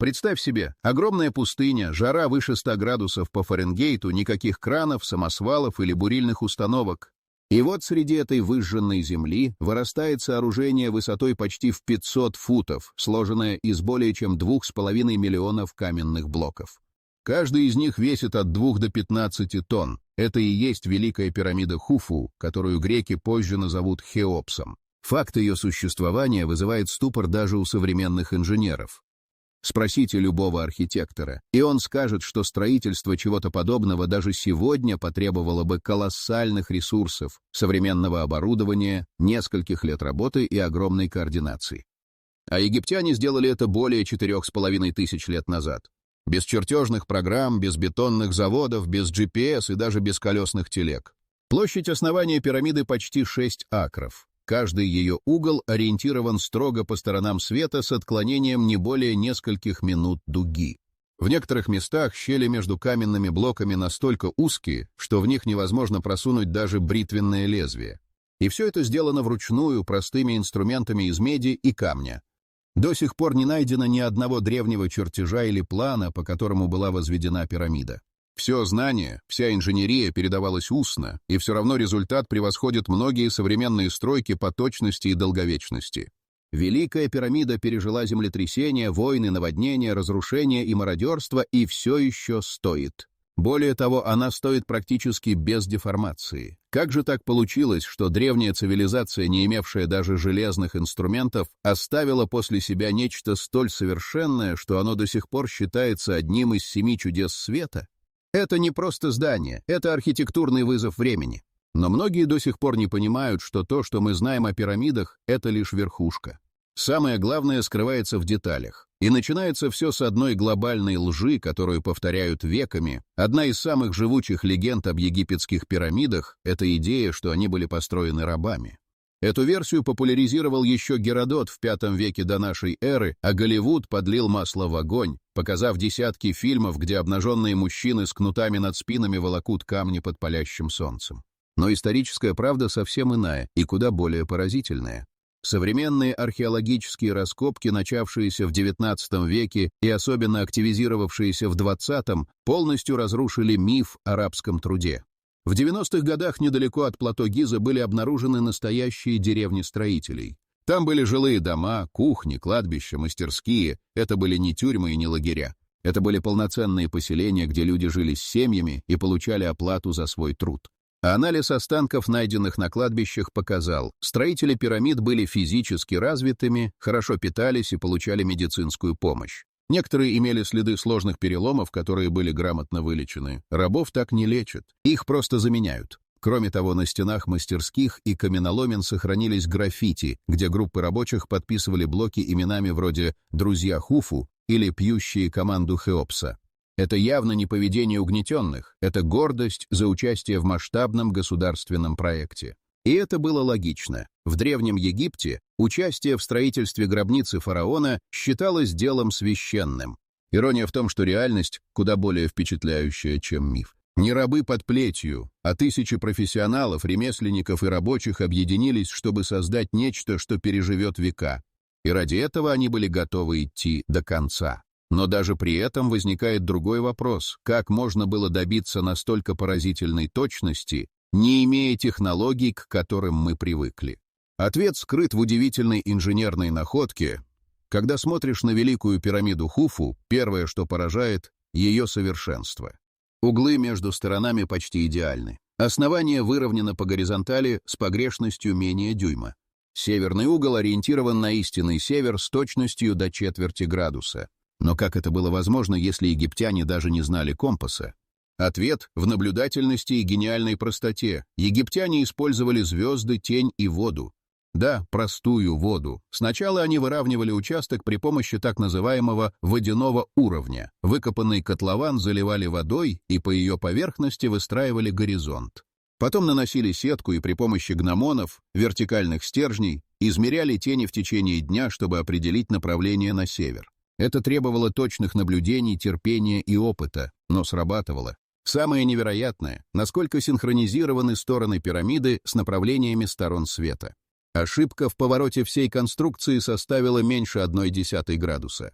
Представь себе, огромная пустыня, жара выше 100 градусов по Фаренгейту, никаких кранов, самосвалов или бурильных установок. И вот среди этой выжженной земли вырастает сооружение высотой почти в 500 футов, сложенное из более чем 2,5 миллионов каменных блоков. Каждый из них весит от 2 до 15 тонн. Это и есть Великая пирамида Хуфу, которую греки позже назовут Хеопсом. Факт ее существования вызывает ступор даже у современных инженеров. Спросите любого архитектора, и он скажет, что строительство чего-то подобного даже сегодня потребовало бы колоссальных ресурсов, современного оборудования, нескольких лет работы и огромной координации. А египтяне сделали это более 4500 лет назад. Без чертежных программ, без бетонных заводов, без GPS и даже без колесных телег. Площадь основания пирамиды почти 6 акров. Каждый ее угол ориентирован строго по сторонам света с отклонением не более нескольких минут дуги. В некоторых местах щели между каменными блоками настолько узкие, что в них невозможно просунуть даже бритвенное лезвие. И все это сделано вручную простыми инструментами из меди и камня. До сих пор не найдено ни одного древнего чертежа или плана, по которому была возведена пирамида. Все знание, вся инженерия передавалась устно, и все равно результат превосходит многие современные стройки по точности и долговечности. Великая пирамида пережила землетрясения, войны, наводнения, разрушения и мародерство, и все еще стоит. Более того, она стоит практически без деформации. Как же так получилось, что древняя цивилизация, не имевшая даже железных инструментов, оставила после себя нечто столь совершенное, что оно до сих пор считается одним из 7 чудес света? Это не просто здание, это архитектурный вызов времени. Но многие до сих пор не понимают, что то, что мы знаем о пирамидах, это лишь верхушка. Самое главное скрывается в деталях. И начинается все с одной глобальной лжи, которую повторяют веками. Одна из самых живучих легенд об египетских пирамидах — это идея, что они были построены рабами. Эту версию популяризировал еще Геродот в V веке до нашей эры, а Голливуд подлил масло в огонь, показав десятки фильмов, где обнаженные мужчины с кнутами над спинами волокут камни под палящим солнцем. Но историческая правда совсем иная и куда более поразительная. Современные археологические раскопки, начавшиеся в XIX веке и особенно активизировавшиеся в XX, полностью разрушили миф о рабском труде. В 90-х годах недалеко от плато Гиза были обнаружены настоящие деревни строителей. Там были жилые дома, кухни, кладбища, мастерские. Это были не тюрьмы и не лагеря. Это были полноценные поселения, где люди жили с семьями и получали оплату за свой труд. А анализ останков, найденных на кладбищах, показал, строители пирамид были физически развитыми, хорошо питались и получали медицинскую помощь. Некоторые имели следы сложных переломов, которые были грамотно вылечены. Рабов так не лечат, их просто заменяют. Кроме того, на стенах мастерских и каменоломен сохранились граффити, где группы рабочих подписывали блоки именами вроде «Друзья Хуфу» или «Пьющие команду Хеопса». Это явно не поведение угнетенных, это гордость за участие в масштабном государственном проекте. И это было логично. В Древнем Египте участие в строительстве гробницы фараона считалось делом священным. Ирония в том, что реальность куда более впечатляющая, чем миф. Не рабы под плетью, а тысячи профессионалов, ремесленников и рабочих объединились, чтобы создать нечто, что переживет века. И ради этого они были готовы идти до конца. Но даже при этом возникает другой вопрос: как можно было добиться настолько поразительной точности, не имея технологий, к которым мы привыкли? Ответ скрыт в удивительной инженерной находке. Когда смотришь на Великую пирамиду Хуфу, первое, что поражает — ее совершенство. Углы между сторонами почти идеальны. Основание выровнено по горизонтали с погрешностью менее дюйма. Северный угол ориентирован на истинный север с точностью до 1/4 градуса. Но как это было возможно, если египтяне даже не знали компаса? Ответ в наблюдательности и гениальной простоте. Египтяне использовали звезды, тень и воду. Да, простую воду. Сначала они выравнивали участок при помощи так называемого водяного уровня. Выкопанный котлован заливали водой и по ее поверхности выстраивали горизонт. Потом наносили сетку и при помощи гномонов, вертикальных стержней, измеряли тени в течение дня, чтобы определить направление на север. Это требовало точных наблюдений, терпения и опыта, но срабатывало. Самое невероятное, насколько синхронизированы стороны пирамиды с направлениями сторон света. Ошибка в повороте всей конструкции составила меньше 0,1 градуса.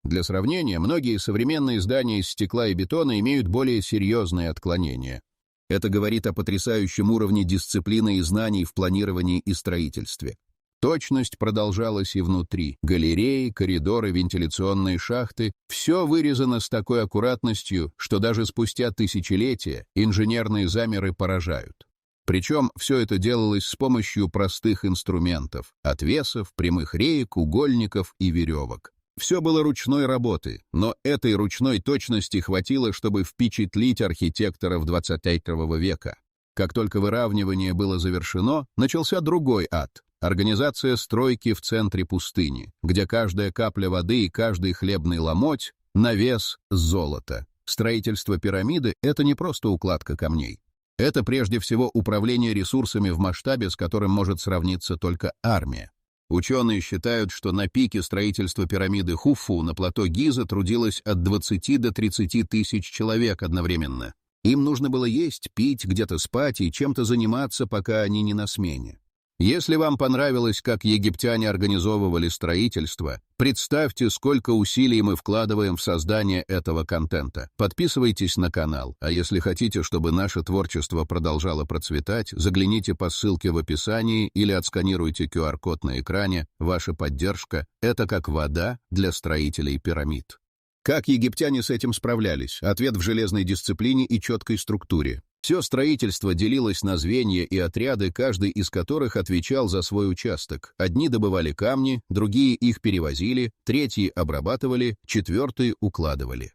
Для сравнения, многие современные здания из стекла и бетона имеют более серьезные отклонения. Это говорит о потрясающем уровне дисциплины и знаний в планировании и строительстве. Точность продолжалась и внутри. Галереи, коридоры, вентиляционные шахты — все вырезано с такой аккуратностью, что даже спустя тысячелетия инженерные замеры поражают. Причем все это делалось с помощью простых инструментов — отвесов, прямых реек, угольников и веревок. Все было ручной работы, но этой ручной точности хватило, чтобы впечатлить архитекторов XXI века. Как только выравнивание было завершено, начался другой ад — организация стройки в центре пустыни, где каждая капля воды и каждый хлебный ломоть — на вес золота. Строительство пирамиды — это не просто укладка камней. Это прежде всего управление ресурсами в масштабе, с которым может сравниться только армия. Ученые считают, что на пике строительства пирамиды Хуфу на плато Гиза трудилось от 20 до 30 тысяч человек одновременно. Им нужно было есть, пить, где-то спать и чем-то заниматься, пока они не на смене. Если вам понравилось, как египтяне организовывали строительство, представьте, сколько усилий мы вкладываем в создание этого контента. Подписывайтесь на канал, а если хотите, чтобы наше творчество продолжало процветать, загляните по ссылке в описании или отсканируйте QR-код на экране. Ваша поддержка — это как вода для строителей пирамид. Как египтяне с этим справлялись? Ответ в железной дисциплине и четкой структуре. Все строительство делилось на звенья и отряды, каждый из которых отвечал за свой участок. Одни добывали камни, другие их перевозили, третьи обрабатывали, четвертые укладывали.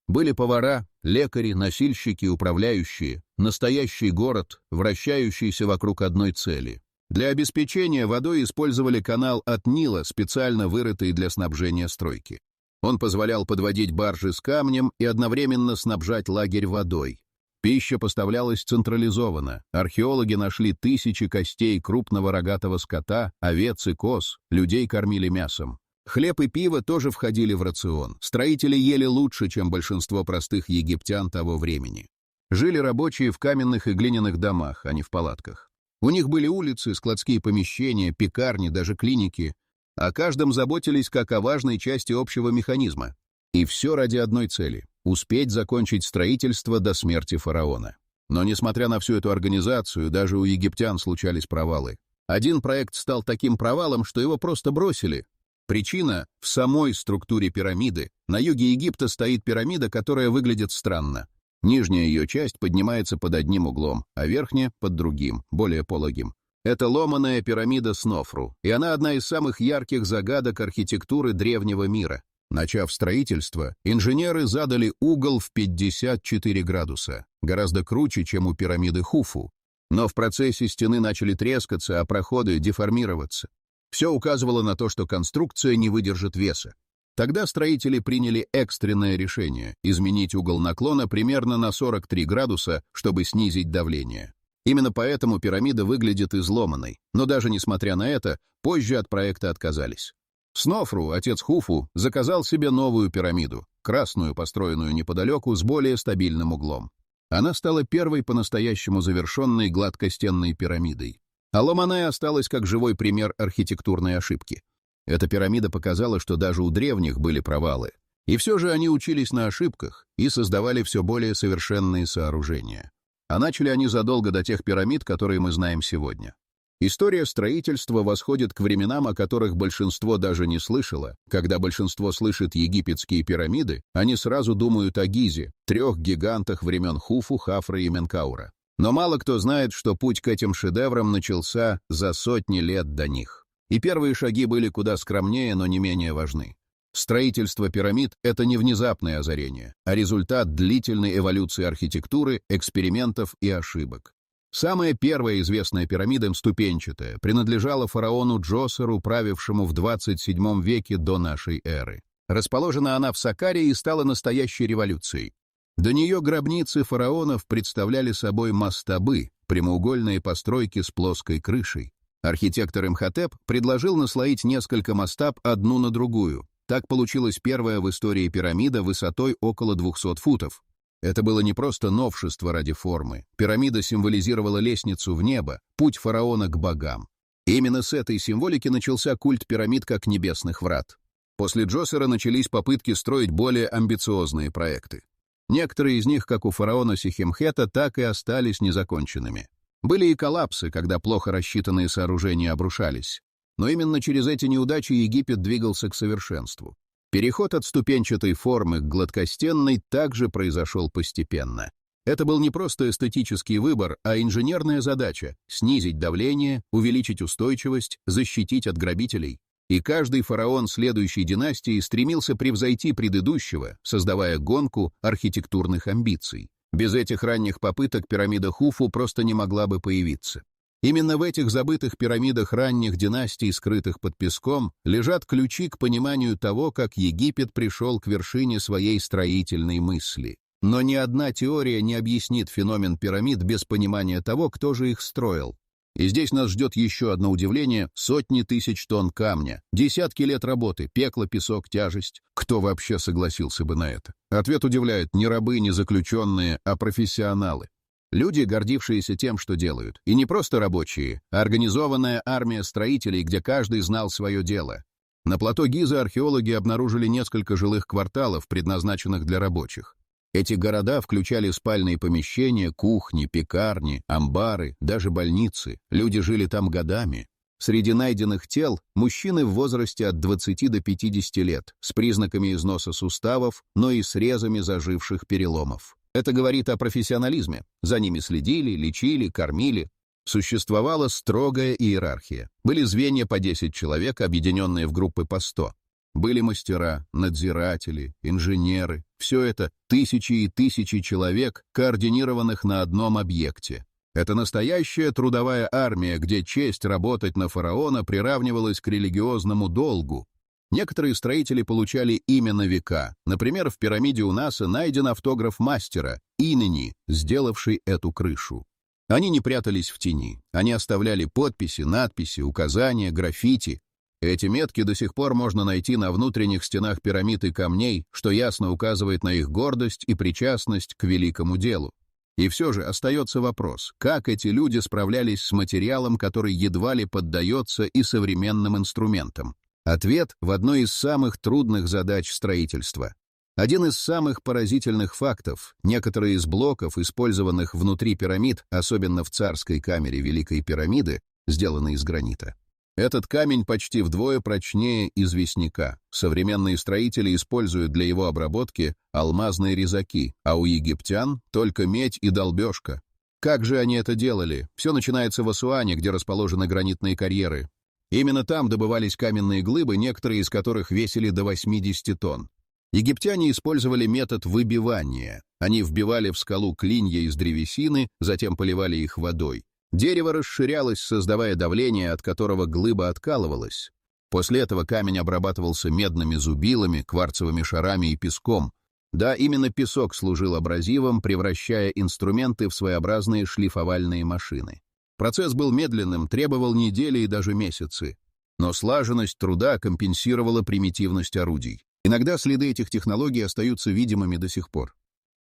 Были повара, лекари, носильщики, управляющие, настоящий город, вращающийся вокруг одной цели. Для обеспечения водой использовали канал от Нила, специально вырытый для снабжения стройки. Он позволял подводить баржи с камнем и одновременно снабжать лагерь водой. Пища поставлялась централизованно. Археологи нашли тысячи костей крупного рогатого скота, овец и коз, людей кормили мясом. Хлеб и пиво тоже входили в рацион. Строители ели лучше, чем большинство простых египтян того времени. Жили рабочие в каменных и глиняных домах, а не в палатках. У них были улицы, складские помещения, пекарни, даже клиники. О каждом заботились как о важной части общего механизма. И все ради одной цели — успеть закончить строительство до смерти фараона. Но несмотря на всю эту организацию, даже у египтян случались провалы. Один проект стал таким провалом, что его просто бросили. Причина в самой структуре пирамиды. На юге Египта стоит пирамида, которая выглядит странно. Нижняя ее часть поднимается под одним углом, а верхняя — под другим, более пологим. Это ломаная пирамида Снофру, и она одна из самых ярких загадок архитектуры древнего мира. Начав строительство, инженеры задали угол в 54 градуса, гораздо круче, чем у пирамиды Хуфу. Но в процессе стены начали трескаться, а проходы деформироваться. Все указывало на то, что конструкция не выдержит веса. Тогда строители приняли экстренное решение — изменить угол наклона примерно на 43 градуса, чтобы снизить давление. Именно поэтому пирамида выглядит изломанной, но даже несмотря на это, позже от проекта отказались. Снофру, отец Хуфу, заказал себе новую пирамиду, красную, построенную неподалеку, с более стабильным углом. Она стала первой по-настоящему завершенной гладкостенной пирамидой. А ломаная осталась как живой пример архитектурной ошибки. Эта пирамида показала, что даже у древних были провалы. И все же они учились на ошибках и создавали все более совершенные сооружения. А начали они задолго до тех пирамид, которые мы знаем сегодня. История строительства восходит к временам, о которых большинство даже не слышало. Когда большинство слышит египетские пирамиды, они сразу думают о Гизе, трех гигантах времен Хуфу, Хафра и Менкаура. Но мало кто знает, что путь к этим шедеврам начался за сотни лет до них. И первые шаги были куда скромнее, но не менее важны. Строительство пирамид — это не внезапное озарение, а результат длительной эволюции архитектуры, экспериментов и ошибок. Самая первая известная пирамида, ступенчатая, принадлежала фараону Джосеру, правившему в 27 веке до нашей эры. Расположена она в Саккаре и стала настоящей революцией. До нее гробницы фараонов представляли собой мастабы, прямоугольные постройки с плоской крышей. Архитектор Имхотеп предложил наслоить несколько мастаб одну на другую. Так получилась первая в истории пирамида высотой около 200 футов. Это было не просто новшество ради формы. Пирамида символизировала лестницу в небо, путь фараона к богам. И именно с этой символики начался культ пирамид как небесных врат. После Джосера начались попытки строить более амбициозные проекты. Некоторые из них, как у фараона Сихемхета, так и остались незаконченными. Были и коллапсы, когда плохо рассчитанные сооружения обрушались. Но именно через эти неудачи Египет двигался к совершенству. Переход от ступенчатой формы к гладкостенной также произошел постепенно. Это был не просто эстетический выбор, а инженерная задача — снизить давление, увеличить устойчивость, защитить от грабителей. И каждый фараон следующей династии стремился превзойти предыдущего, создавая гонку архитектурных амбиций. Без этих ранних попыток пирамида Хуфу просто не могла бы появиться. Именно в этих забытых пирамидах ранних династий, скрытых под песком, лежат ключи к пониманию того, как Египет пришел к вершине своей строительной мысли. Но ни одна теория не объяснит феномен пирамид без понимания того, кто же их строил. И здесь нас ждет еще одно удивление: сотни тысяч тонн камня, десятки лет работы, пекло, песок, тяжесть. Кто вообще согласился бы на это? Ответ удивляет: не рабы, не заключенные, а профессионалы. Люди, гордившиеся тем, что делают. И не просто рабочие, а организованная армия строителей, где каждый знал свое дело. На плато Гиза археологи обнаружили несколько жилых кварталов, предназначенных для рабочих. Эти города включали спальные помещения, кухни, пекарни, амбары, даже больницы. Люди жили там годами. Среди найденных тел мужчины в возрасте от 20 до 50 лет, с признаками износа суставов, но и срезами заживших переломов. Это говорит о профессионализме. За ними следили, лечили, кормили. Существовала строгая иерархия. Были звенья по 10 человек, объединенные в группы по 100. Были мастера, надзиратели, инженеры. Все это тысячи и тысячи человек, координированных на одном объекте. Это настоящая трудовая армия, где честь работать на фараона приравнивалась к религиозному долгу. Некоторые строители получали имя на века. Например, в пирамиде Унаса найден автограф мастера, Инени, сделавший эту крышу. Они не прятались в тени. Они оставляли подписи, надписи, указания, граффити. Эти метки до сих пор можно найти на внутренних стенах пирамид и камней, что ясно указывает на их гордость и причастность к великому делу. И все же остается вопрос, как эти люди справлялись с материалом, который едва ли поддается и современным инструментам. Ответ в одной из самых трудных задач строительства. Один из самых поразительных фактов: некоторые из блоков, использованных внутри пирамид, особенно в царской камере Великой пирамиды, сделаны из гранита. Этот камень почти вдвое прочнее известняка. Современные строители используют для его обработки алмазные резаки, а у египтян только медь и долбежка. Как же они это делали? Все начинается в Асуане, где расположены гранитные карьеры. Именно там добывались каменные глыбы, некоторые из которых весили до 80 тонн. Египтяне использовали метод выбивания. Они вбивали в скалу клинья из древесины, затем поливали их водой. Дерево расширялось, создавая давление, от которого глыба откалывалась. После этого камень обрабатывался медными зубилами, кварцевыми шарами и песком. Да, именно песок служил абразивом, превращая инструменты в своеобразные шлифовальные машины. Процесс был медленным, требовал недели и даже месяцы. Но слаженность труда компенсировала примитивность орудий. Иногда следы этих технологий остаются видимыми до сих пор.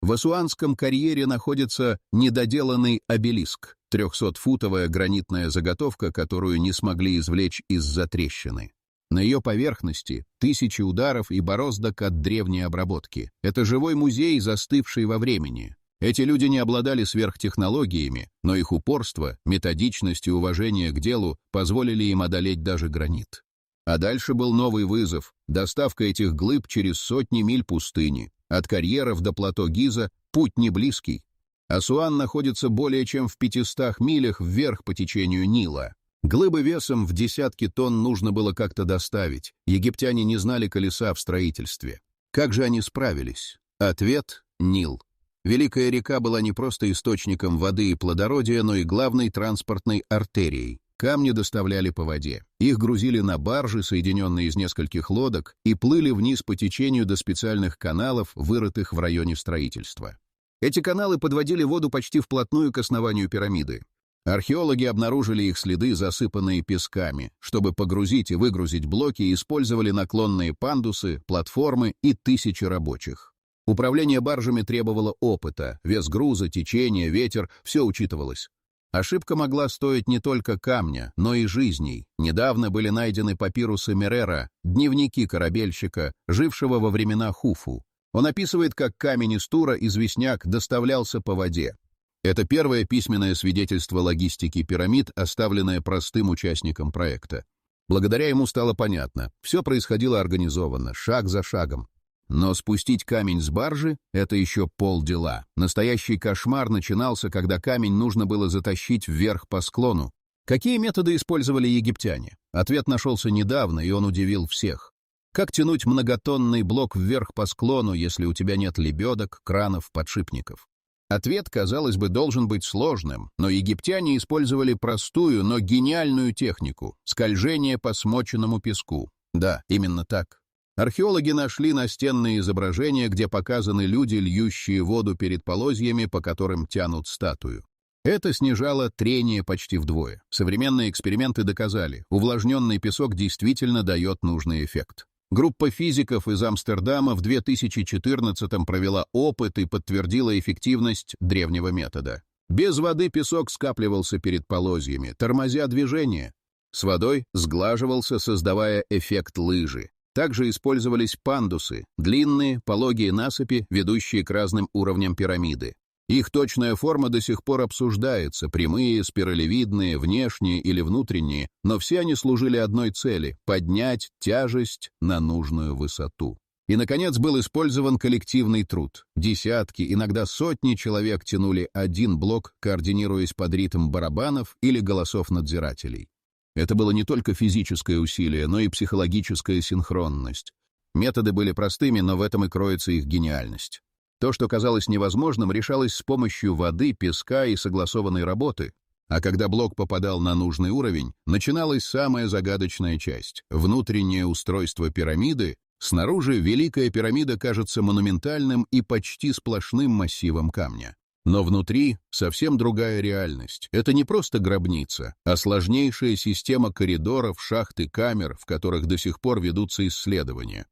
В Асуанском карьере находится недоделанный обелиск, 300-футовая гранитная заготовка, которую не смогли извлечь из-за трещины. На ее поверхности тысячи ударов и бороздок от древней обработки. Это живой музей, застывший во времени. Эти люди не обладали сверхтехнологиями, но их упорство, методичность и уважение к делу позволили им одолеть даже гранит. А дальше был новый вызов — доставка этих глыб через сотни миль пустыни. От карьеров до плато Гиза путь не близкий. Асуан находится более чем в 500 милях вверх по течению Нила. Глыбы весом в десятки тонн нужно было как-то доставить. Египтяне не знали колеса в строительстве. Как же они справились? Ответ — Нил. Великая река была не просто источником воды и плодородия, но и главной транспортной артерией. Камни доставляли по воде. Их грузили на баржи, соединенные из нескольких лодок, и плыли вниз по течению до специальных каналов, вырытых в районе строительства. Эти каналы подводили воду почти вплотную к основанию пирамиды. Археологи обнаружили их следы, засыпанные песками. Чтобы погрузить и выгрузить блоки, использовали наклонные пандусы, платформы и тысячи рабочих. Управление баржами требовало опыта. Вес груза, течение, ветер — все учитывалось. Ошибка могла стоить не только камня, но и жизней. Недавно были найдены папирусы Мерера, дневники корабельщика, жившего во времена Хуфу. Он описывает, как камень из Тура, известняк, доставлялся по воде. Это первое письменное свидетельство логистики пирамид, оставленное простым участникам проекта. Благодаря ему стало понятно, все происходило организованно, шаг за шагом. Но спустить камень с баржи — это еще полдела. Настоящий кошмар начинался, когда камень нужно было затащить вверх по склону. Какие методы использовали египтяне? Ответ нашелся недавно, и он удивил всех. Как тянуть многотонный блок вверх по склону, если у тебя нет лебедок, кранов, подшипников? Ответ, казалось бы, должен быть сложным, но египтяне использовали простую, но гениальную технику — скольжение по смоченному песку. Да, именно так. Археологи нашли настенные изображения, где показаны люди, льющие воду перед полозьями, по которым тянут статую. Это снижало трение почти вдвое. Современные эксперименты доказали, увлажненный песок действительно дает нужный эффект. Группа физиков из Амстердама в 2014-м провела опыт и подтвердила эффективность древнего метода. Без воды песок скапливался перед полозьями, тормозя движение. С водой сглаживался, создавая эффект лыжи. Также использовались пандусы, длинные, пологие насыпи, ведущие к разным уровням пирамиды. Их точная форма до сих пор обсуждается, прямые, спиралевидные, внешние или внутренние, но все они служили одной цели — поднять тяжесть на нужную высоту. И, наконец, был использован коллективный труд. Десятки, иногда сотни человек тянули один блок, координируясь под ритм барабанов или голосов надзирателей. Это было не только физическое усилие, но и психологическая синхронность. Методы были простыми, но в этом и кроется их гениальность. То, что казалось невозможным, решалось с помощью воды, песка и согласованной работы. А когда блок попадал на нужный уровень, начиналась самая загадочная часть — внутреннее устройство пирамиды. Снаружи Великая пирамида кажется монументальным и почти сплошным массивом камня. Но внутри совсем другая реальность. Это не просто гробница, а сложнейшая система коридоров, шахт и камер, в которых до сих пор ведутся исследования.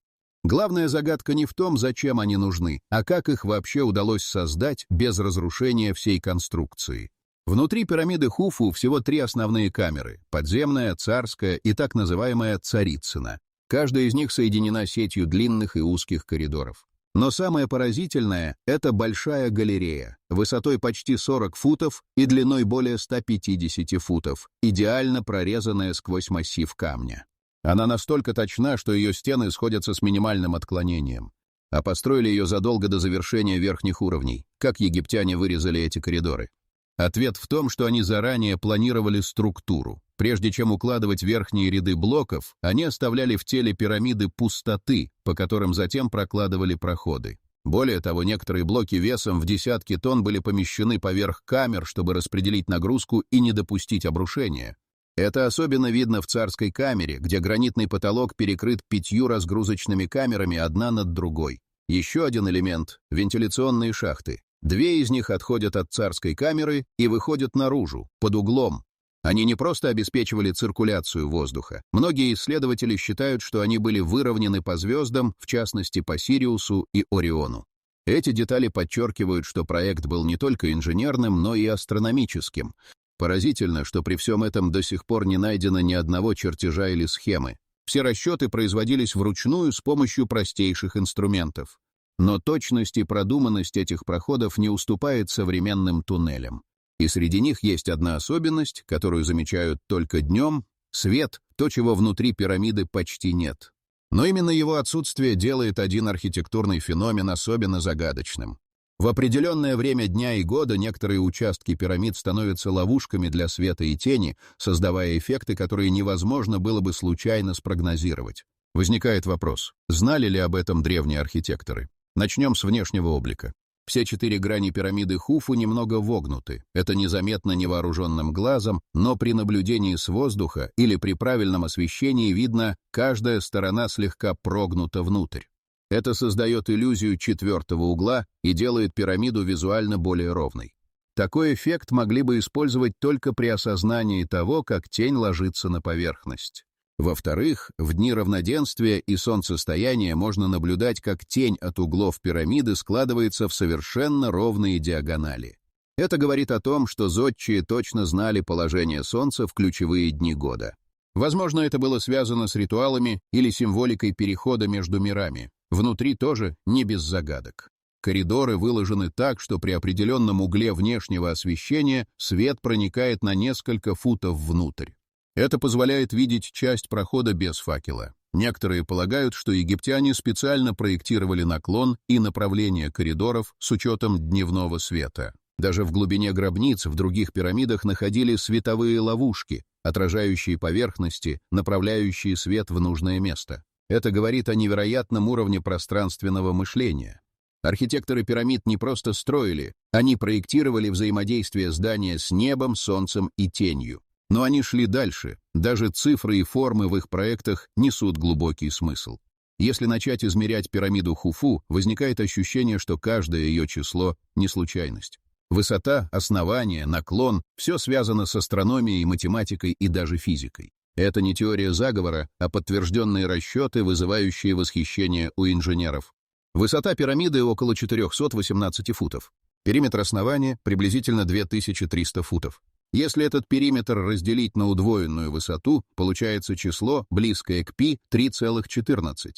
Главная загадка не в том, зачем они нужны, а как их вообще удалось создать без разрушения всей конструкции. Внутри пирамиды Хуфу всего 3 основные камеры — подземная, царская и так называемая Царицына. Каждая из них соединена сетью длинных и узких коридоров. Но самое поразительное — это большая галерея, высотой почти 40 футов и длиной более 150 футов, идеально прорезанная сквозь массив камня. Она настолько точна, что ее стены сходятся с минимальным отклонением. А построили ее задолго до завершения верхних уровней. Как египтяне вырезали эти коридоры? Ответ в том, что они заранее планировали структуру. Прежде чем укладывать верхние ряды блоков, они оставляли в теле пирамиды пустоты, по которым затем прокладывали проходы. Более того, некоторые блоки весом в десятки тонн были помещены поверх камер, чтобы распределить нагрузку и не допустить обрушения. Это особенно видно в царской камере, где гранитный потолок перекрыт 5 разгрузочными камерами одна над другой. Еще один элемент — вентиляционные шахты. 2 из них отходят от царской камеры и выходят наружу, под углом. Они не просто обеспечивали циркуляцию воздуха. Многие исследователи считают, что они были выровнены по звездам, в частности по Сириусу и Ориону. Эти детали подчеркивают, что проект был не только инженерным, но и астрономическим. Поразительно, что при всем этом до сих пор не найдено ни одного чертежа или схемы. Все расчеты производились вручную с помощью простейших инструментов. Но точность и продуманность этих проходов не уступает современным туннелям. И среди них есть одна особенность, которую замечают только днем — свет, то, чего внутри пирамиды почти нет. Но именно его отсутствие делает один архитектурный феномен особенно загадочным. В определенное время дня и года некоторые участки пирамид становятся ловушками для света и тени, создавая эффекты, которые невозможно было бы случайно спрогнозировать. Возникает вопрос, знали ли об этом древние архитекторы? Начнем с внешнего облика. Все 4 грани пирамиды Хуфу немного вогнуты. Это незаметно невооруженным глазом, но при наблюдении с воздуха или при правильном освещении видно, каждая сторона слегка прогнута внутрь. Это создает иллюзию 4-го угла и делает пирамиду визуально более ровной. Такой эффект могли бы использовать только при осознании того, как тень ложится на поверхность. Во-вторых, в дни равноденствия и солнцестояния можно наблюдать, как тень от углов пирамиды складывается в совершенно ровные диагонали. Это говорит о том, что зодчие точно знали положение Солнца в ключевые дни года. Возможно, это было связано с ритуалами или символикой перехода между мирами. Внутри тоже не без загадок. Коридоры выложены так, что при определенном угле внешнего освещения свет проникает на несколько футов внутрь. Это позволяет видеть часть прохода без факела. Некоторые полагают, что египтяне специально проектировали наклон и направление коридоров с учетом дневного света. Даже в глубине гробниц в других пирамидах находили световые ловушки, отражающие поверхности, направляющие свет в нужное место. Это говорит о невероятном уровне пространственного мышления. Архитекторы пирамид не просто строили, они проектировали взаимодействие здания с небом, солнцем и тенью. Но они шли дальше, даже цифры и формы в их проектах несут глубокий смысл. Если начать измерять пирамиду Хуфу, возникает ощущение, что каждое ее число — не случайность. Высота, основание, наклон — все связано с астрономией, математикой и даже физикой. Это не теория заговора, а подтвержденные расчеты, вызывающие восхищение у инженеров. Высота пирамиды около 418 футов. Периметр основания приблизительно 2300 футов. Если этот периметр разделить на удвоенную высоту, получается число, близкое к π, 3,14.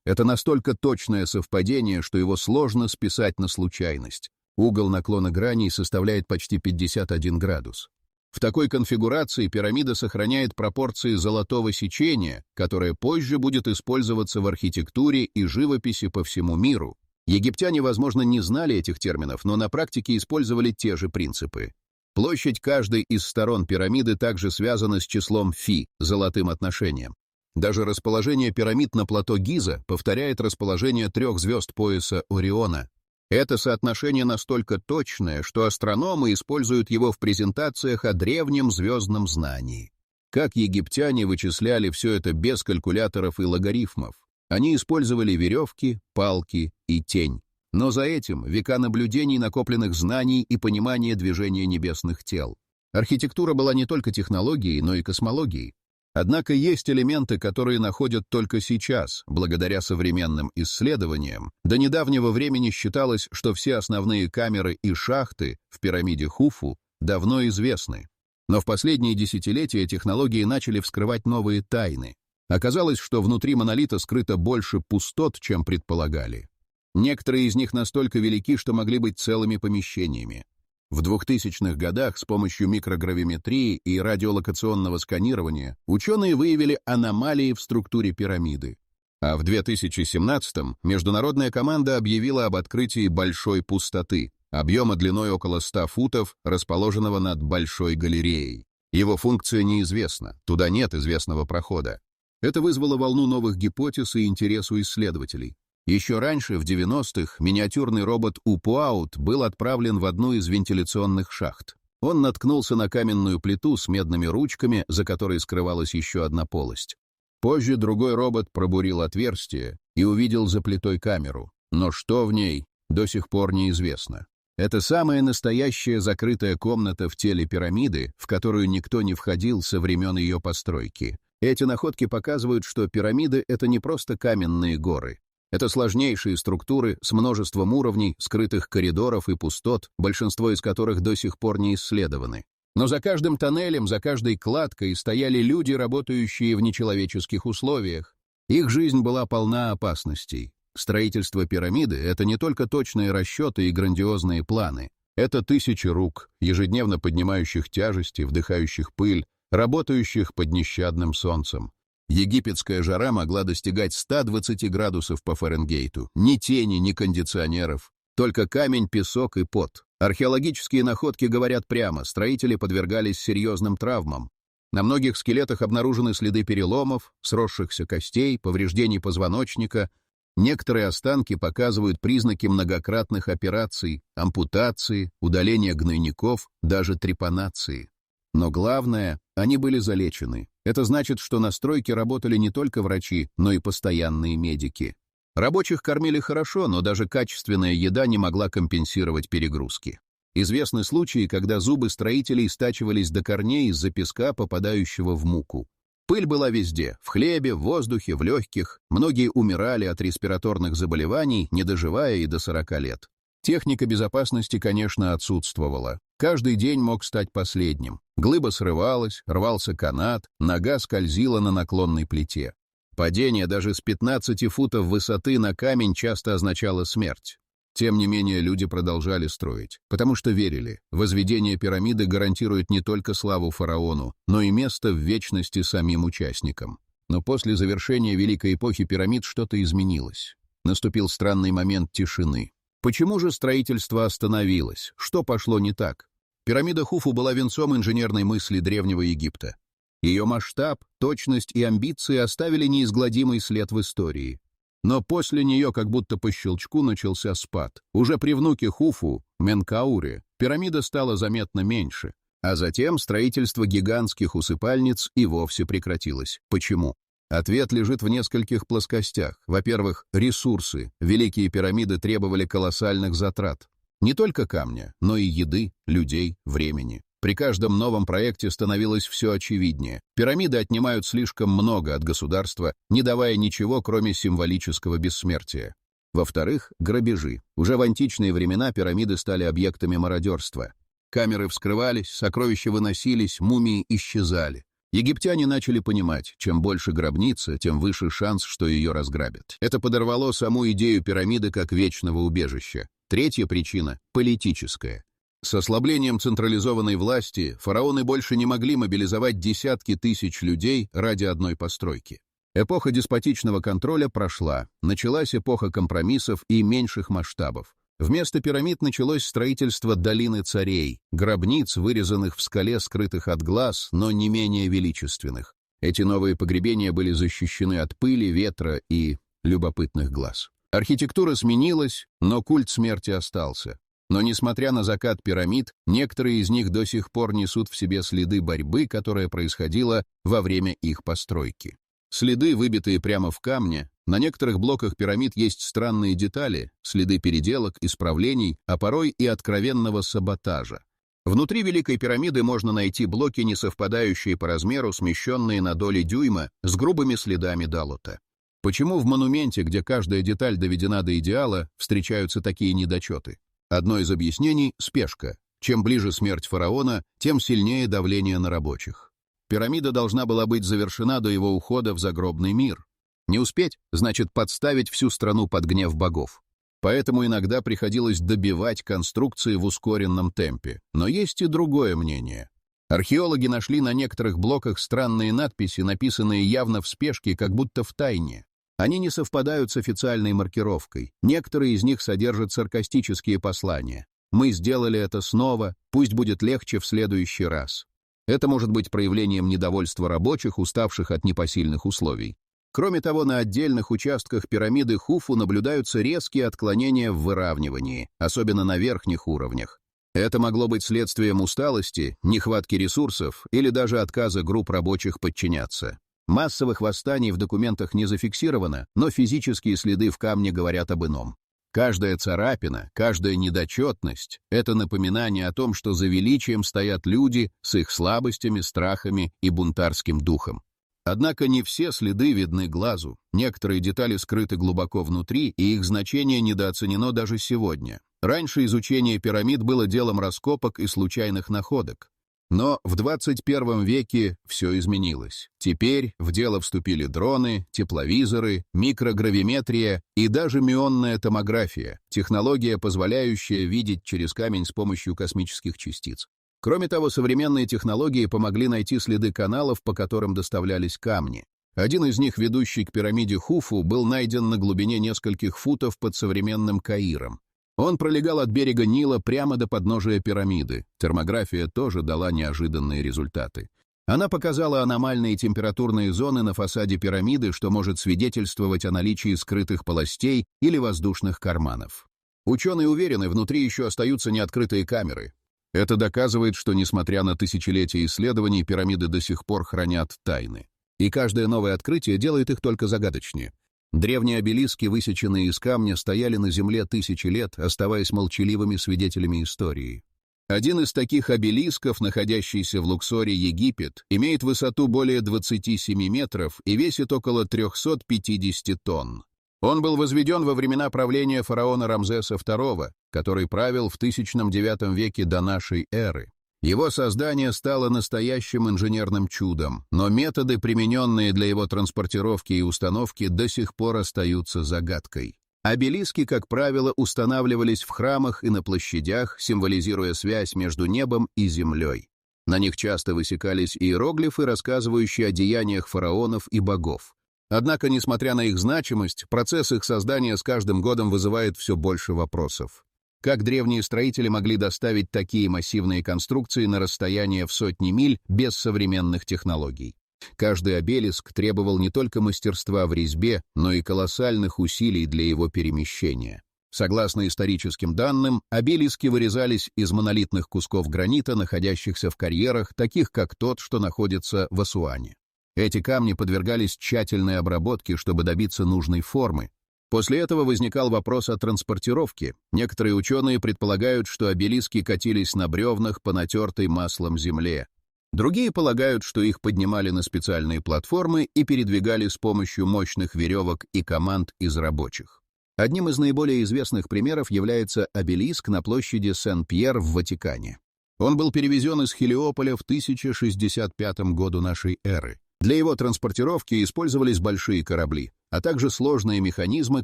Это настолько точное совпадение, что его сложно списать на случайность. Угол наклона граней составляет почти 51 градус. В такой конфигурации пирамида сохраняет пропорции золотого сечения, которое позже будет использоваться в архитектуре и живописи по всему миру. Египтяне, возможно, не знали этих терминов, но на практике использовали те же принципы. Площадь каждой из сторон пирамиды также связана с числом фи, золотым отношением. Даже расположение пирамид на плато Гиза повторяет расположение 3 звезд пояса Ориона. Это соотношение настолько точное, что астрономы используют его в презентациях о древнем звездном знании. Как египтяне вычисляли все это без калькуляторов и логарифмов? Они использовали веревки, палки и тень. Но за этим века наблюдений, накопленных знаний и понимания движения небесных тел. Архитектура была не только технологией, но и космологией. Однако есть элементы, которые находят только сейчас, благодаря современным исследованиям. До недавнего времени считалось, что все основные камеры и шахты в пирамиде Хуфу давно известны. Но в последние десятилетия технологии начали вскрывать новые тайны. Оказалось, что внутри монолита скрыто больше пустот, чем предполагали. Некоторые из них настолько велики, что могли быть целыми помещениями. В 2000-х годах с помощью микрогравиметрии и радиолокационного сканирования ученые выявили аномалии в структуре пирамиды. А в 2017-м международная команда объявила об открытии большой пустоты, объема длиной около 100 футов, расположенного над большой галереей. Его функция неизвестна, туда нет известного прохода. Это вызвало волну новых гипотез и интерес у исследователей. Еще раньше, в 90-х, миниатюрный робот Упуаут был отправлен в одну из вентиляционных шахт. Он наткнулся на каменную плиту с медными ручками, за которой скрывалась еще одна полость. Позже другой робот пробурил отверстие и увидел за плитой камеру. Но что в ней, до сих пор неизвестно. Это самая настоящая закрытая комната в теле пирамиды, в которую никто не входил со времен ее постройки. Эти находки показывают, что пирамиды — это не просто каменные горы. Это сложнейшие структуры с множеством уровней, скрытых коридоров и пустот, большинство из которых до сих пор не исследованы. Но за каждым тоннелем, за каждой кладкой стояли люди, работающие в нечеловеческих условиях. Их жизнь была полна опасностей. Строительство пирамиды — это не только точные расчеты и грандиозные планы. Это тысячи рук, ежедневно поднимающих тяжести, вдыхающих пыль, работающих под нещадным солнцем. Египетская жара могла достигать 120 градусов по Фаренгейту. Ни тени, ни кондиционеров. Только камень, песок и пот. Археологические находки говорят прямо, строители подвергались серьезным травмам. На многих скелетах обнаружены следы переломов, сросшихся костей, повреждений позвоночника. Некоторые останки показывают признаки многократных операций, ампутации, удаления гнойников, даже трепанации. Но главное, они были залечены. Это значит, что на стройке работали не только врачи, но и постоянные медики. Рабочих кормили хорошо, но даже качественная еда не могла компенсировать перегрузки. Известны случаи, когда зубы строителей стачивались до корней из-за песка, попадающего в муку. Пыль была везде — в хлебе, в воздухе, в легких. Многие умирали от респираторных заболеваний, не доживая и до 40 лет. Техника безопасности, конечно, отсутствовала. Каждый день мог стать последним. Глыба срывалась, рвался канат, нога скользила на наклонной плите. Падение даже с 15 футов высоты на камень часто означало смерть. Тем не менее, люди продолжали строить, потому что верили, возведение пирамиды гарантирует не только славу фараону, но и место в вечности самим участникам. Но после завершения Великой эпохи пирамид что-то изменилось. Наступил странный момент тишины. Почему же строительство остановилось? Что пошло не так? Пирамида Хуфу была венцом инженерной мысли Древнего Египта. Ее масштаб, точность и амбиции оставили неизгладимый след в истории. Но после нее как будто по щелчку начался спад. Уже при внуке Хуфу, Менкауре, пирамида стала заметно меньше, а затем строительство гигантских усыпальниц и вовсе прекратилось. Почему? Ответ лежит в нескольких плоскостях. Во-первых, ресурсы. Великие пирамиды требовали колоссальных затрат. Не только камня, но и еды, людей, времени. При каждом новом проекте становилось все очевиднее. Пирамиды отнимают слишком много от государства, не давая ничего, кроме символического бессмертия. Во-вторых, грабежи. Уже в античные времена пирамиды стали объектами мародерства. Камеры вскрывались, сокровища выносились, мумии исчезали. Египтяне начали понимать, чем больше гробница, тем выше шанс, что ее разграбят. Это подорвало саму идею пирамиды как вечного убежища. Третья причина – политическая. С ослаблением централизованной власти фараоны больше не могли мобилизовать десятки тысяч людей ради одной постройки. Эпоха деспотичного контроля прошла, началась эпоха компромиссов и меньших масштабов. Вместо пирамид началось строительство долины царей, гробниц, вырезанных в скале, скрытых от глаз, но не менее величественных. Эти новые погребения были защищены от пыли, ветра и любопытных глаз. Архитектура сменилась, но культ смерти остался. Но, несмотря на закат пирамид, некоторые из них до сих пор несут в себе следы борьбы, которая происходила во время их постройки. Следы, выбитые прямо в камне, на некоторых блоках пирамид есть странные детали, следы переделок, исправлений, а порой и откровенного саботажа. Внутри Великой пирамиды можно найти блоки, не совпадающие по размеру, смещенные на доли дюйма, с грубыми следами далута. Почему в монументе, где каждая деталь доведена до идеала, встречаются такие недочеты? Одно из объяснений – спешка. Чем ближе смерть фараона, тем сильнее давление на рабочих. Пирамида должна была быть завершена до его ухода в загробный мир. Не успеть – значит подставить всю страну под гнев богов. Поэтому иногда приходилось добивать конструкции в ускоренном темпе. Но есть и другое мнение. Археологи нашли на некоторых блоках странные надписи, написанные явно в спешке, как будто в тайне. Они не совпадают с официальной маркировкой. Некоторые из них содержат саркастические послания. «Мы сделали это снова, пусть будет легче в следующий раз». Это может быть проявлением недовольства рабочих, уставших от непосильных условий. Кроме того, на отдельных участках пирамиды Хуфу наблюдаются резкие отклонения в выравнивании, особенно на верхних уровнях. Это могло быть следствием усталости, нехватки ресурсов или даже отказа групп рабочих подчиняться. Массовых восстаний в документах не зафиксировано, но физические следы в камне говорят об ином. Каждая царапина, каждая недочетность – это напоминание о том, что за величием стоят люди с их слабостями, страхами и бунтарским духом. Однако не все следы видны глазу, некоторые детали скрыты глубоко внутри, и их значение недооценено даже сегодня. Раньше изучение пирамид было делом раскопок и случайных находок. Но в 21 веке все изменилось. Теперь в дело вступили дроны, тепловизоры, микрогравиметрия и даже мионная томография, технология, позволяющая видеть через камень с помощью космических частиц. Кроме того, современные технологии помогли найти следы каналов, по которым доставлялись камни. Один из них, ведущий к пирамиде Хуфу, был найден на глубине нескольких футов под современным Каиром. Он пролегал от берега Нила прямо до подножия пирамиды. Термография тоже дала неожиданные результаты. Она показала аномальные температурные зоны на фасаде пирамиды, что может свидетельствовать о наличии скрытых полостей или воздушных карманов. Ученые уверены, внутри еще остаются неоткрытые камеры. Это доказывает, что, несмотря на тысячелетия исследований, пирамиды до сих пор хранят тайны. И каждое новое открытие делает их только загадочнее. Древние обелиски, высеченные из камня, стояли на земле тысячи лет, оставаясь молчаливыми свидетелями истории. Один из таких обелисков, находящийся в Луксоре, Египет, имеет высоту более 27 метров и весит около 350 тонн. Он был возведен во времена правления фараона Рамзеса II, который правил в 1009 веке до нашей эры. Его создание стало настоящим инженерным чудом, но методы, примененные для его транспортировки и установки, до сих пор остаются загадкой. Обелиски, как правило, устанавливались в храмах и на площадях, символизируя связь между небом и землей. На них часто высекались иероглифы, рассказывающие о деяниях фараонов и богов. Однако, несмотря на их значимость, процесс их создания с каждым годом вызывает все больше вопросов. Как древние строители могли доставить такие массивные конструкции на расстояние в сотни миль без современных технологий? Каждый обелиск требовал не только мастерства в резьбе, но и колоссальных усилий для его перемещения. Согласно историческим данным, обелиски вырезались из монолитных кусков гранита, находящихся в карьерах, таких как тот, что находится в Асуане. Эти камни подвергались тщательной обработке, чтобы добиться нужной формы. После этого возникал вопрос о транспортировке. Некоторые ученые предполагают, что обелиски катились на бревнах по натертой маслом земле. Другие полагают, что их поднимали на специальные платформы и передвигали с помощью мощных веревок и команд из рабочих. Одним из наиболее известных примеров является обелиск на площади Сен-Пьер в Ватикане. Он был перевезен из Хелиополя в 1065 году нашей эры. Для его транспортировки использовались большие корабли, а также сложные механизмы,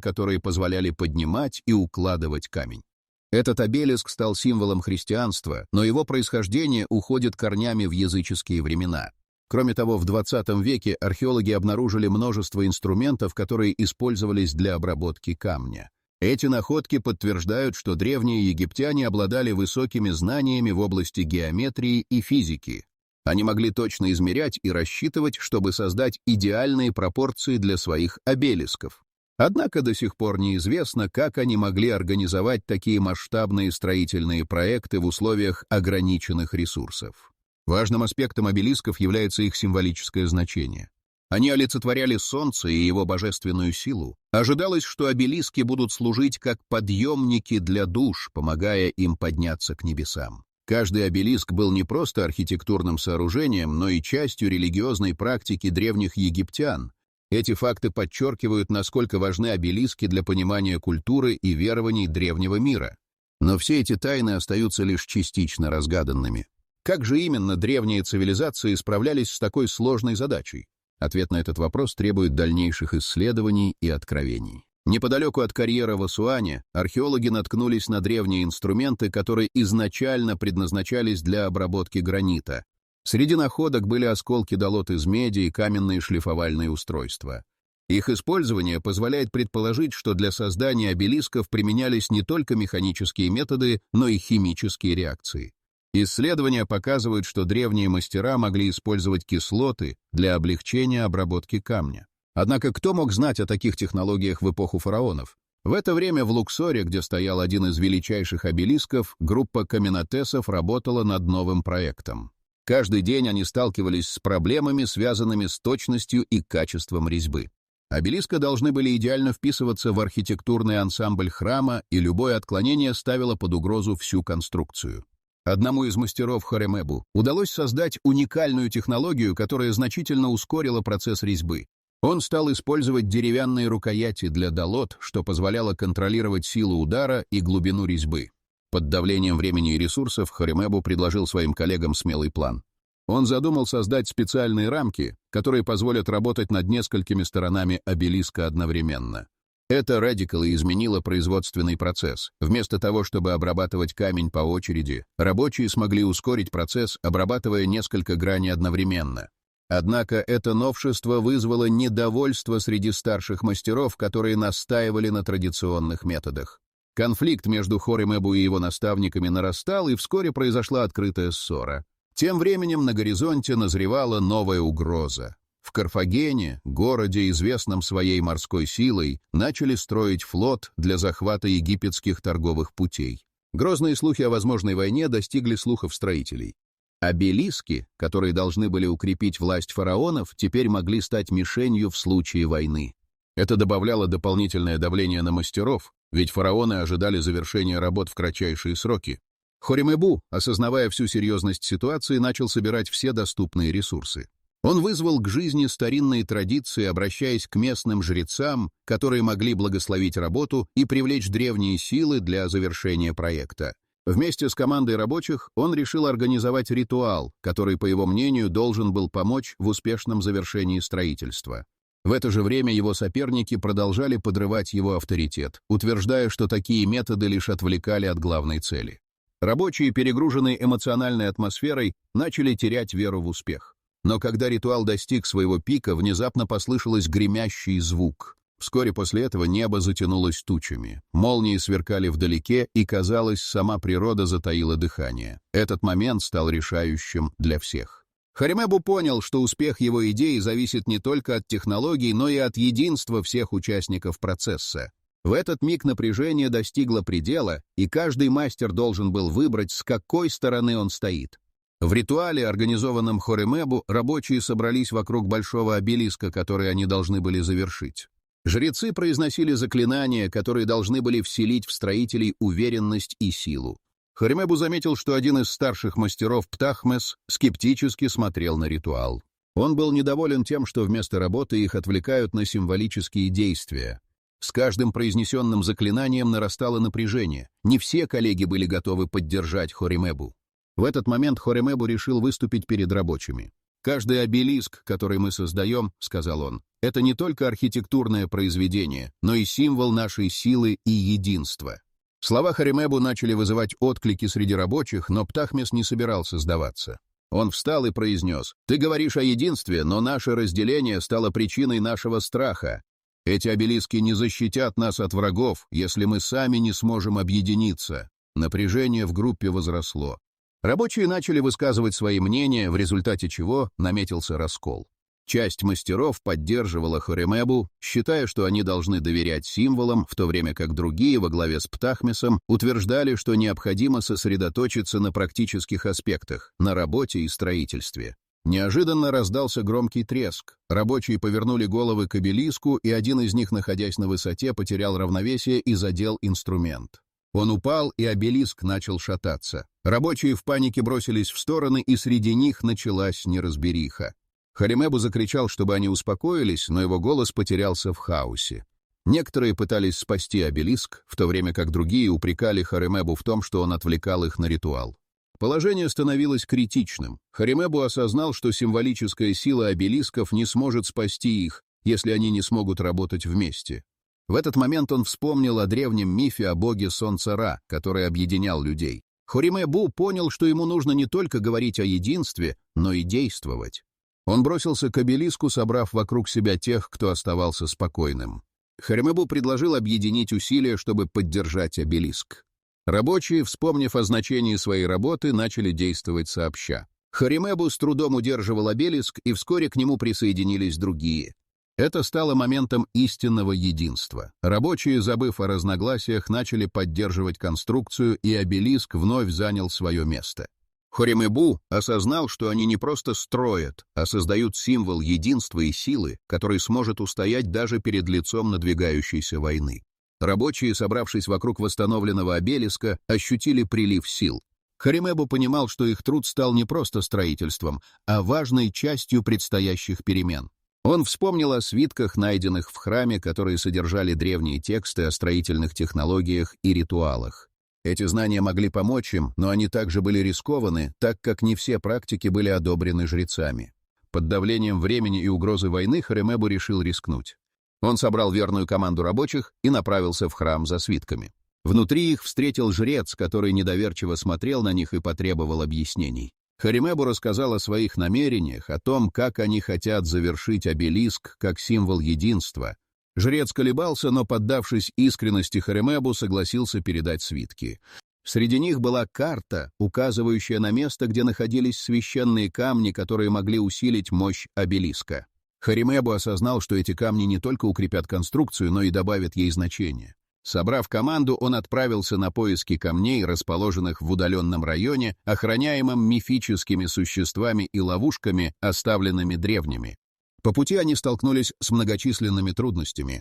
которые позволяли поднимать и укладывать камень. Этот обелиск стал символом христианства, но его происхождение уходит корнями в языческие времена. Кроме того, в 20 веке археологи обнаружили множество инструментов, которые использовались для обработки камня. Эти находки подтверждают, что древние египтяне обладали высокими знаниями в области геометрии и физики. Они могли точно измерять и рассчитывать, чтобы создать идеальные пропорции для своих обелисков. Однако до сих пор неизвестно, как они могли организовать такие масштабные строительные проекты в условиях ограниченных ресурсов. Важным аспектом обелисков является их символическое значение. Они олицетворяли солнце и его божественную силу. Ожидалось, что обелиски будут служить как подъемники для душ, помогая им подняться к небесам. Каждый обелиск был не просто архитектурным сооружением, но и частью религиозной практики древних египтян. Эти факты подчеркивают, насколько важны обелиски для понимания культуры и верований древнего мира. Но все эти тайны остаются лишь частично разгаданными. Как же именно древние цивилизации справлялись с такой сложной задачей? Ответ на этот вопрос требует дальнейших исследований и откровений. Неподалеку от карьера в Асуане археологи наткнулись на древние инструменты, которые изначально предназначались для обработки гранита. Среди находок были осколки долот из меди и каменные шлифовальные устройства. Их использование позволяет предположить, что для создания обелисков применялись не только механические методы, но и химические реакции. Исследования показывают, что древние мастера могли использовать кислоты для облегчения обработки камня. Однако кто мог знать о таких технологиях в эпоху фараонов? В это время в Луксоре, где стоял один из величайших обелисков, группа каменотесов работала над новым проектом. Каждый день они сталкивались с проблемами, связанными с точностью и качеством резьбы. Обелиски должны были идеально вписываться в архитектурный ансамбль храма, и любое отклонение ставило под угрозу всю конструкцию. Одному из мастеров Хоремебу удалось создать уникальную технологию, которая значительно ускорила процесс резьбы. Он стал использовать деревянные рукояти для долот, что позволяло контролировать силу удара и глубину резьбы. Под давлением времени и ресурсов Хоремебу предложил своим коллегам смелый план. Он задумал создать специальные рамки, которые позволят работать над несколькими сторонами обелиска одновременно. Это радикально изменило производственный процесс. Вместо того, чтобы обрабатывать камень по очереди, рабочие смогли ускорить процесс, обрабатывая несколько граней одновременно. Однако это новшество вызвало недовольство среди старших мастеров, которые настаивали на традиционных методах. Конфликт между Хоремебу и его наставниками нарастал, и вскоре произошла открытая ссора. Тем временем на горизонте назревала новая угроза. В Карфагене, городе, известном своей морской силой, начали строить флот для захвата египетских торговых путей. Грозные слухи о возможной войне достигли слухов строителей. Обелиски, которые должны были укрепить власть фараонов, теперь могли стать мишенью в случае войны. Это добавляло дополнительное давление на мастеров, ведь фараоны ожидали завершения работ в кратчайшие сроки. Хоремебу, осознавая всю серьезность ситуации, начал собирать все доступные ресурсы. Он вызвал к жизни старинные традиции, обращаясь к местным жрецам, которые могли благословить работу и привлечь древние силы для завершения проекта. Вместе с командой рабочих он решил организовать ритуал, который, по его мнению, должен был помочь в успешном завершении строительства. В это же время его соперники продолжали подрывать его авторитет, утверждая, что такие методы лишь отвлекали от главной цели. Рабочие, перегруженные эмоциональной атмосферой, начали терять веру в успех. Но когда ритуал достиг своего пика, внезапно послышалось гремящий звук. Вскоре после этого небо затянулось тучами. Молнии сверкали вдалеке, и, казалось, сама природа затаила дыхание. Этот момент стал решающим для всех. Харемебу понял, что успех его идеи зависит не только от технологий, но и от единства всех участников процесса. В этот миг напряжение достигло предела, и каждый мастер должен был выбрать, с какой стороны он стоит. В ритуале, организованном Харемебу, рабочие собрались вокруг большого обелиска, который они должны были завершить. Жрецы произносили заклинания, которые должны были вселить в строителей уверенность и силу. Харемебу заметил, что один из старших мастеров Птахмес скептически смотрел на ритуал. Он был недоволен тем, что вместо работы их отвлекают на символические действия. С каждым произнесенным заклинанием нарастало напряжение. Не все коллеги были готовы поддержать Харемебу. В этот момент Харемебу решил выступить перед рабочими. «Каждый обелиск, который мы создаем, — сказал он, — это не только архитектурное произведение, но и символ нашей силы и единства». Слова Харемебу начали вызывать отклики среди рабочих, но Птахмес не собирался сдаваться. Он встал и произнес: «Ты говоришь о единстве, но наше разделение стало причиной нашего страха. Эти обелиски не защитят нас от врагов, если мы сами не сможем объединиться». Напряжение в группе возросло. Рабочие начали высказывать свои мнения, в результате чего наметился раскол. Часть мастеров поддерживала Харемебу, считая, что они должны доверять символам, в то время как другие, во главе с Птахмесом, утверждали, что необходимо сосредоточиться на практических аспектах, на работе и строительстве. Неожиданно раздался громкий треск. Рабочие повернули головы к обелиску, и один из них, находясь на высоте, потерял равновесие и задел инструмент. Он упал, и обелиск начал шататься. Рабочие в панике бросились в стороны, и среди них началась неразбериха. Харемебу закричал, чтобы они успокоились, но его голос потерялся в хаосе. Некоторые пытались спасти обелиск, в то время как другие упрекали Харемебу в том, что он отвлекал их на ритуал. Положение становилось критичным. Харемебу осознал, что символическая сила обелисков не сможет спасти их, если они не смогут работать вместе. В этот момент он вспомнил о древнем мифе о боге Солнца Ра, который объединял людей. Харемебу понял, что ему нужно не только говорить о единстве, но и действовать. Он бросился к обелиску, собрав вокруг себя тех, кто оставался спокойным. Харемебу предложил объединить усилия, чтобы поддержать обелиск. Рабочие, вспомнив о значении своей работы, начали действовать сообща. Харемебу с трудом удерживал обелиск, и вскоре к нему присоединились другие. Это стало моментом истинного единства. Рабочие, забыв о разногласиях, начали поддерживать конструкцию, и обелиск вновь занял свое место. Харемебу осознал, что они не просто строят, а создают символ единства и силы, который сможет устоять даже перед лицом надвигающейся войны. Рабочие, собравшись вокруг восстановленного обелиска, ощутили прилив сил. Харемебу понимал, что их труд стал не просто строительством, а важной частью предстоящих перемен. Он вспомнил о свитках, найденных в храме, которые содержали древние тексты о строительных технологиях и ритуалах. Эти знания могли помочь им, но они также были рискованы, так как не все практики были одобрены жрецами. Под давлением времени и угрозы войны Харемебу решил рискнуть. Он собрал верную команду рабочих и направился в храм за свитками. Внутри их встретил жрец, который недоверчиво смотрел на них и потребовал объяснений. Харемебу рассказал о своих намерениях, о том, как они хотят завершить обелиск как символ единства. Жрец колебался, но, поддавшись искренности Харемебу, согласился передать свитки. Среди них была карта, указывающая на место, где находились священные камни, которые могли усилить мощь обелиска. Харемебу осознал, что эти камни не только укрепят конструкцию, но и добавят ей значение. Собрав команду, он отправился на поиски камней, расположенных в удаленном районе, охраняемом мифическими существами и ловушками, оставленными древними. По пути они столкнулись с многочисленными трудностями.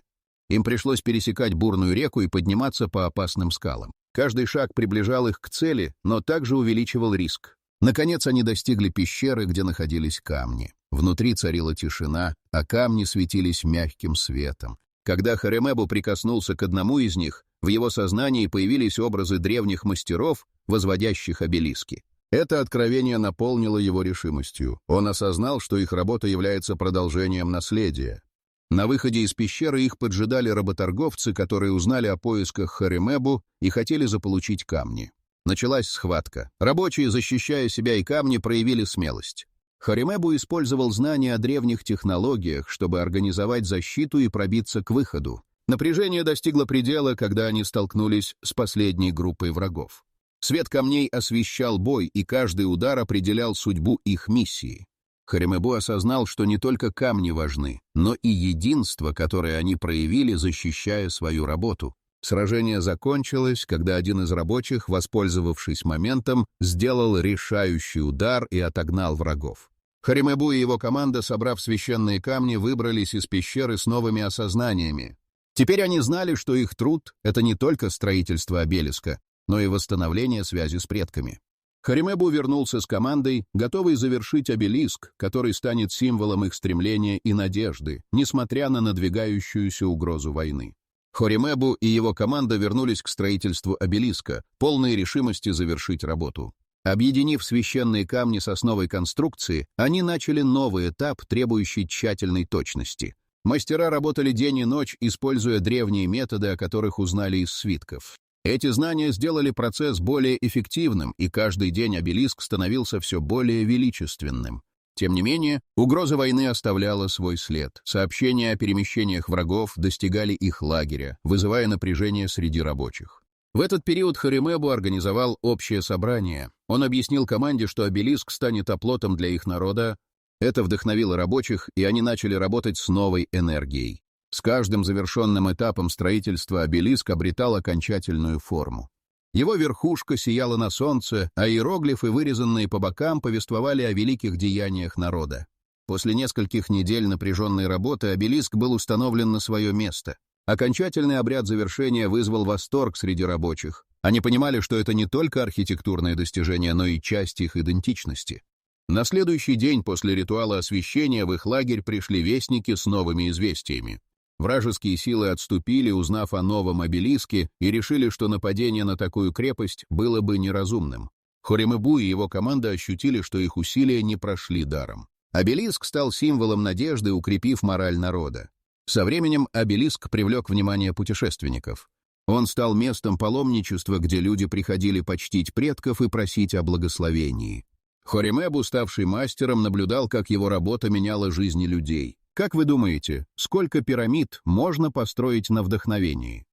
Им пришлось пересекать бурную реку и подниматься по опасным скалам. Каждый шаг приближал их к цели, но также увеличивал риск. Наконец они достигли пещеры, где находились камни. Внутри царила тишина, а камни светились мягким светом. Когда Хоремебу прикоснулся к одному из них, в его сознании появились образы древних мастеров, возводящих обелиски. Это откровение наполнило его решимостью. Он осознал, что их работа является продолжением наследия. На выходе из пещеры их поджидали работорговцы, которые узнали о поисках Хоремебу и хотели заполучить камни. Началась схватка. Рабочие, защищая себя и камни, проявили смелость. Хоремебу использовал знания о древних технологиях, чтобы организовать защиту и пробиться к выходу. Напряжение достигло предела, когда они столкнулись с последней группой врагов. Свет камней освещал бой, и каждый удар определял судьбу их миссии. Хоремебу осознал, что не только камни важны, но и единство, которое они проявили, защищая свою работу. Сражение закончилось, когда один из рабочих, воспользовавшись моментом, сделал решающий удар и отогнал врагов. Хоремебу и его команда, собрав священные камни, выбрались из пещеры с новыми осознаниями. Теперь они знали, что их труд — это не только строительство обелиска, но и восстановление связи с предками. Хоремебу вернулся с командой, готовый завершить обелиск, который станет символом их стремления и надежды, несмотря на надвигающуюся угрозу войны. Хоремебу и его команда вернулись к строительству обелиска, полные решимости завершить работу. Объединив священные камни с основой конструкции, они начали новый этап, требующий тщательной точности. Мастера работали день и ночь, используя древние методы, о которых узнали из свитков. Эти знания сделали процесс более эффективным, и каждый день обелиск становился все более величественным. Тем не менее, угроза войны оставляла свой след. Сообщения о перемещениях врагов достигали их лагеря, вызывая напряжение среди рабочих. В этот период Хоремебу организовал общее собрание. Он объяснил команде, что обелиск станет оплотом для их народа. Это вдохновило рабочих, и они начали работать с новой энергией. С каждым завершенным этапом строительства обелиск обретал окончательную форму. Его верхушка сияла на солнце, а иероглифы, вырезанные по бокам, повествовали о великих деяниях народа. После нескольких недель напряженной работы обелиск был установлен на свое место. Окончательный обряд завершения вызвал восторг среди рабочих. Они понимали, что это не только архитектурное достижение, но и часть их идентичности. На следующий день после ритуала освящения в их лагерь пришли вестники с новыми известиями. Вражеские силы отступили, узнав о новом обелиске, и решили, что нападение на такую крепость было бы неразумным. Хоремебу и его команда ощутили, что их усилия не прошли даром. Обелиск стал символом надежды, укрепив мораль народа. Со временем обелиск привлек внимание путешественников. Он стал местом паломничества, где люди приходили почтить предков и просить о благословении. Хоремебу, ставший мастером, наблюдал, как его работа меняла жизни людей. Как вы думаете, сколько пирамид можно построить на вдохновении?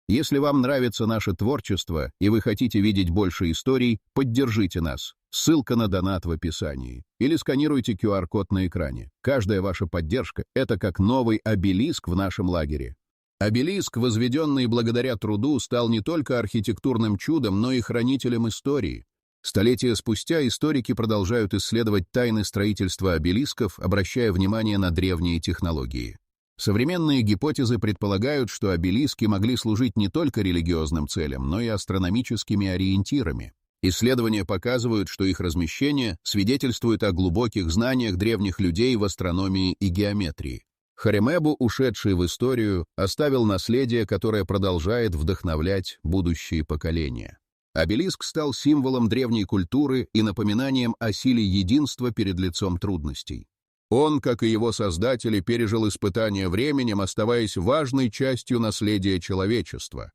Если вам нравится наше творчество и вы хотите видеть больше историй, поддержите нас. Ссылка на донат в описании. Или сканируйте QR-код на экране. Каждая ваша поддержка — это как новый обелиск в нашем лагере. Обелиск, возведенный благодаря труду, стал не только архитектурным чудом, но и хранителем истории. Столетия спустя историки продолжают исследовать тайны строительства обелисков, обращая внимание на древние технологии. Современные гипотезы предполагают, что обелиски могли служить не только религиозным целям, но и астрономическими ориентирами. Исследования показывают, что их размещение свидетельствует о глубоких знаниях древних людей в астрономии и геометрии. Хоремебу, ушедший в историю, оставил наследие, которое продолжает вдохновлять будущие поколения. Обелиск стал символом древней культуры и напоминанием о силе единства перед лицом трудностей. Он, как и его создатели, пережил испытания временем, оставаясь важной частью наследия человечества.